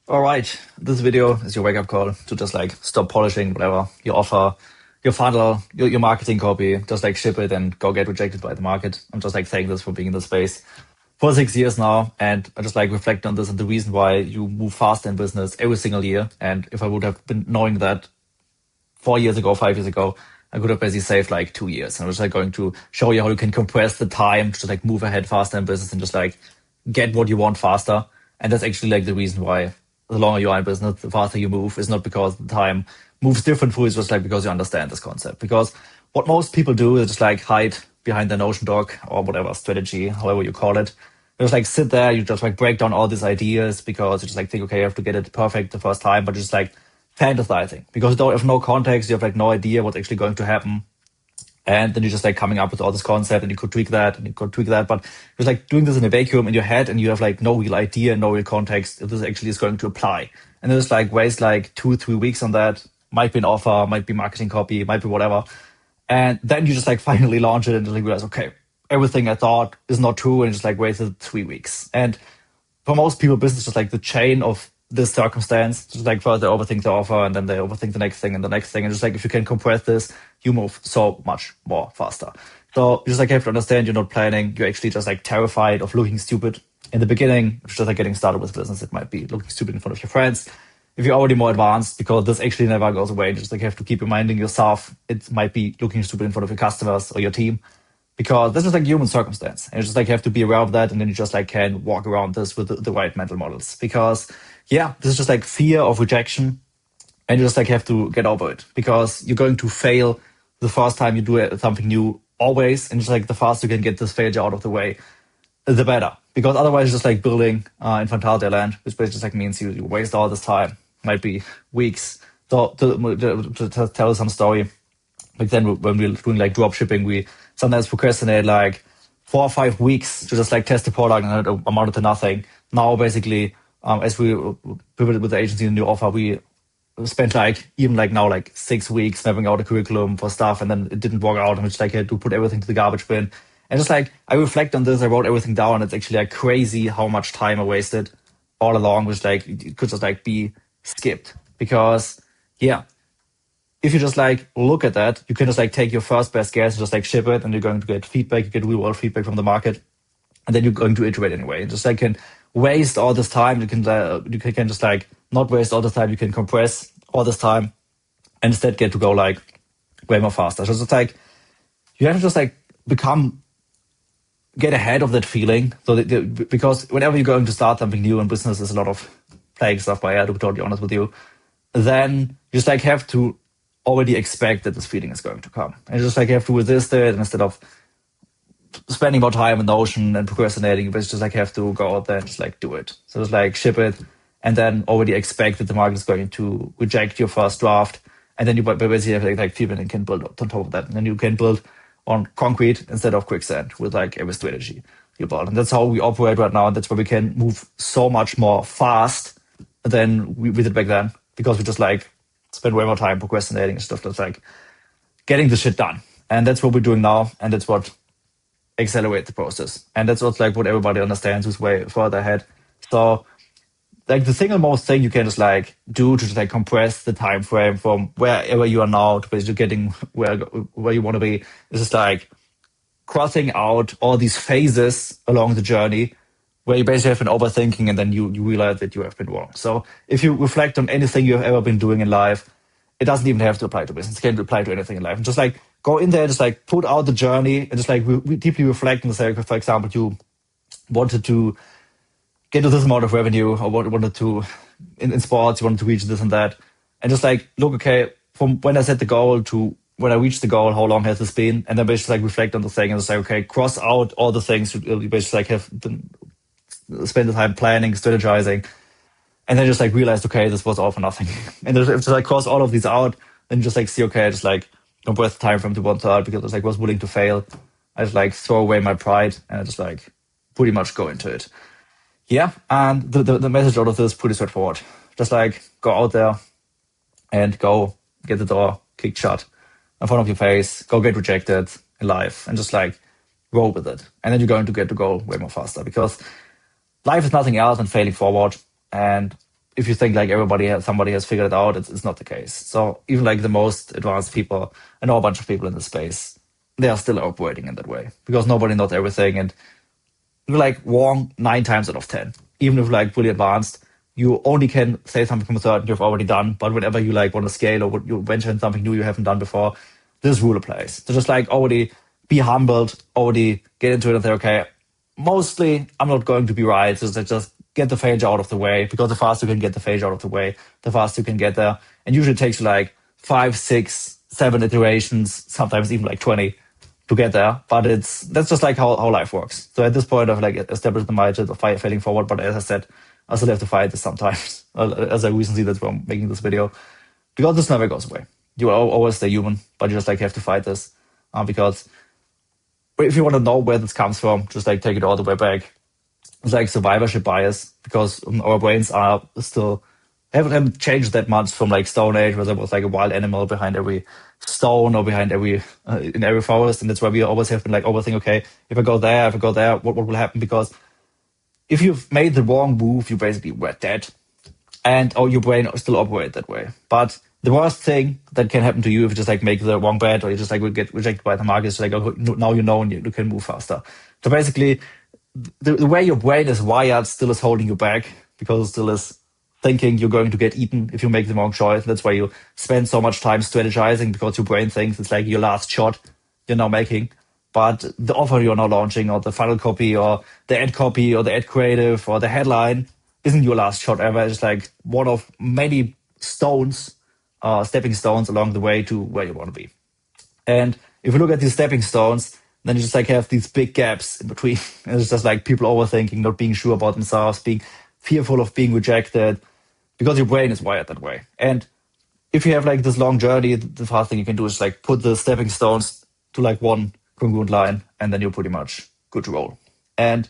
All right, this video is your wake-up call to just like stop polishing whatever you offer, your funnel, your marketing copy, just like ship it and go get rejected by the market. I'm just like saying this for being in this space for 6 years now, and I just like reflect on this and the reason why you move fast in business every single year. And if I would have been knowing that 4 years ago, 5 years ago, I could have basically saved like 2 years. And I was like going to show you how you can compress the time to like move ahead faster in business and just like get what you want faster. And that's actually like the reason why the longer you are in business, the faster you move. Is not because the time moves different for you, it's just like because you understand this concept. Because what most people do is just like hide behind the Notion doc or whatever strategy, however you call it. You just like sit there, you just like break down all these ideas because you just like think, okay, you have to get it perfect the first time, but just like fantasizing because you don't have no context, you have like no idea what's actually going to happen. And then you're just like coming up with all this concept and you could tweak that and you could tweak that. But you're like doing this in a vacuum in your head and you have like no real idea, no real context if this actually is going to apply. And then just like waste like 2-3 weeks on that. Might be an offer, might be marketing copy, might be whatever. And then you just like finally launch it and just like realize, okay, everything I thought is not true and just like wasted 3 weeks. And for most people, business is just like the chain of this circumstance. Just like first they overthink the offer and then they overthink the next thing and the next thing. And just like if you can compress this, you move so much more faster. So you just like have to understand you're not planning. You're actually just like terrified of looking stupid. In the beginning, it's just like getting started with business. It might be looking stupid in front of your friends. If you're already more advanced, because this actually never goes away, you just like have to keep reminding yourself it might be looking stupid in front of your customers or your team, because this is like human circumstance. And you just like have to be aware of that. And then you just like can walk around this with the right mental models, because yeah, this is just like fear of rejection. And you just like have to get over it because you're going to fail the first time you do something new always. And just like the faster you can get this failure out of the way, the better. Because otherwise it's just like building Infantile land, which basically just like means you waste all this time, might be weeks. So to tell some story, like then when we were doing like drop shipping, we sometimes procrastinate like 4 or 5 weeks to just like test the product and it amounted to nothing. Now basically, as we pivoted with the agency and new offer, we spent like even like now like 6 weeks mapping out a curriculum for stuff, and then it didn't work out, and we just like had to put everything to the garbage bin. And just like I reflect on this, I wrote everything down. It's actually like crazy how much time I wasted all along, which like it could just like be skipped. Because yeah, if you just like look at that, you can just like take your first best guess and just like ship it, and you're going to get feedback. You get real world feedback from the market, and then you're going to iterate anyway. And just like can waste all this time. You can just like not waste all the time. You can compress all this time, and instead get to go like way more faster. So it's like you have to just like get ahead of that feeling. So because whenever you're going to start something new in business, there's a lot of plague stuff by air, to be totally honest with you. Then you just like have to already expect that this feeling is going to come. And you just like have to resist it, and instead of spending more time in Notion and procrastinating, but just like have to go out there and just like do it. So just like ship it and then already expect that the market is going to reject your first draft. And then you basically have like feedback and can build on top of that. And then you can build on concrete instead of quicksand with like every strategy you build. And that's how we operate right now. And that's where we can move so much more fast than we did back then, because we just like spend way more time procrastinating and stuff. That's like getting the shit done. And that's what we're doing now. And that's what accelerate the process. And that's what's like what everybody understands who's way further ahead. So like the single most thing you can just like do to just like compress the time frame from wherever you are now to basically getting where you want to be is just like crossing out all these phases along the journey where you basically have been overthinking, and then you realize that you have been wrong. So if you reflect on anything you have ever been doing in life, it doesn't even have to apply to business. It can apply to anything in life. And just like go in there, just like put out the journey and just like deeply reflect and say, for example, you wanted to get to this amount of revenue, or wanted to, in sports, you wanted to reach this and that. And just like, look, okay, from when I set the goal to when I reached the goal, how long has this been? And then basically like reflect on the thing and just like, okay, cross out all the things you basically like have been, spend the time planning, strategizing, and then just like realized, okay, this was all for nothing. And just like cross all of these out, then just like see, okay, I just like compress the time from to 1/3 because I was like was willing to fail. I just like throw away my pride and I just like pretty much go into it. Yeah, and the message out of this is pretty straightforward. Just like go out there and go get the door kicked shut in front of your face, go get rejected in life, and just like roll with it. And then you're going to get to go way more faster, because life is nothing else than failing forward. And if you think like somebody has figured it out, it's not the case. So even like the most advanced people, I know a bunch of people in the space, they are still operating in that way because nobody knows everything. And you're like wrong 9 times out of 10. Even if like really advanced, you only can say something from certain you've already done. But whenever you like want to scale or you venture in something new you haven't done before, this rule applies. So just like already be humbled, already get into it and say, okay, mostly I'm not going to be right. So just get the failure out of the way, because the faster you can get the failure out of the way, the faster you can get there. And usually it takes you like 5, 6, 7 iterations, sometimes even like 20 to get there. But that's just like how life works. So at this point I've like established the mindset of failing forward. But as I said, I still have to fight this sometimes, as I recently did from making this video, because this never goes away. You always stay human, but you just like have to fight this, because if you want to know where this comes from, just like take it all the way back. It's like survivorship bias, because our brains are still haven't changed that much from like Stone Age, where there was like a wild animal behind every stone or behind every in every forest, and that's why we always have been like overthink. Okay, if I go there, what will happen? Because if you've made the wrong move, you basically were dead, and your brain still operate that way. But the worst thing that can happen to you if you just like make the wrong bet, or you just like will get rejected by the market, is like, oh, now you know and you can move faster. So basically, the way your brain is wired still is holding you back, because it still is thinking you're going to get eaten if you make the wrong choice. That's why you spend so much time strategizing, because your brain thinks it's like your last shot you're now making. But the offer you're now launching, or the funnel copy, or the ad copy, or the ad creative, or the headline isn't your last shot ever. It's like one of many stepping stones along the way to where you want to be. And if you look at these stepping stones, then you just like have these big gaps in between. And it's just like people overthinking, not being sure about themselves, being fearful of being rejected, because your brain is wired that way. And if you have like this long journey, the first thing you can do is like put the stepping stones to like one congruent line, and then you're pretty much good to roll. And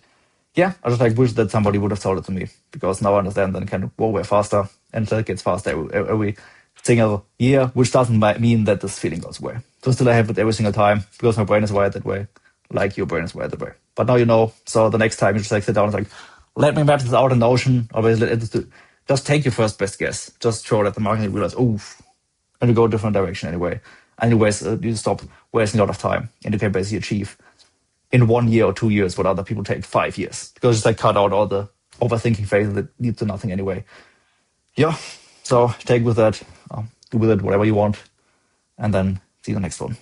yeah, I just like wish that somebody would have told it to me, because now I understand that I can go way faster, and it gets faster every single year, which doesn't mean that this feeling goes away. So still I have it every single time, because my brain is wired that way, like your brain is wired that way. But now you know, so the next time you just like sit down and like, let me map this out in Notion, or just take your first best guess. Just throw it at the market and you realize, oof, and you go a different direction anyway. Anyways, you stop wasting a lot of time, and you can basically achieve in 1 year or 2 years what other people take 5 years, because it's like cut out all the overthinking phases that lead to nothing anyway. Yeah, so take with that, do with it whatever you want, and then see you in the next one.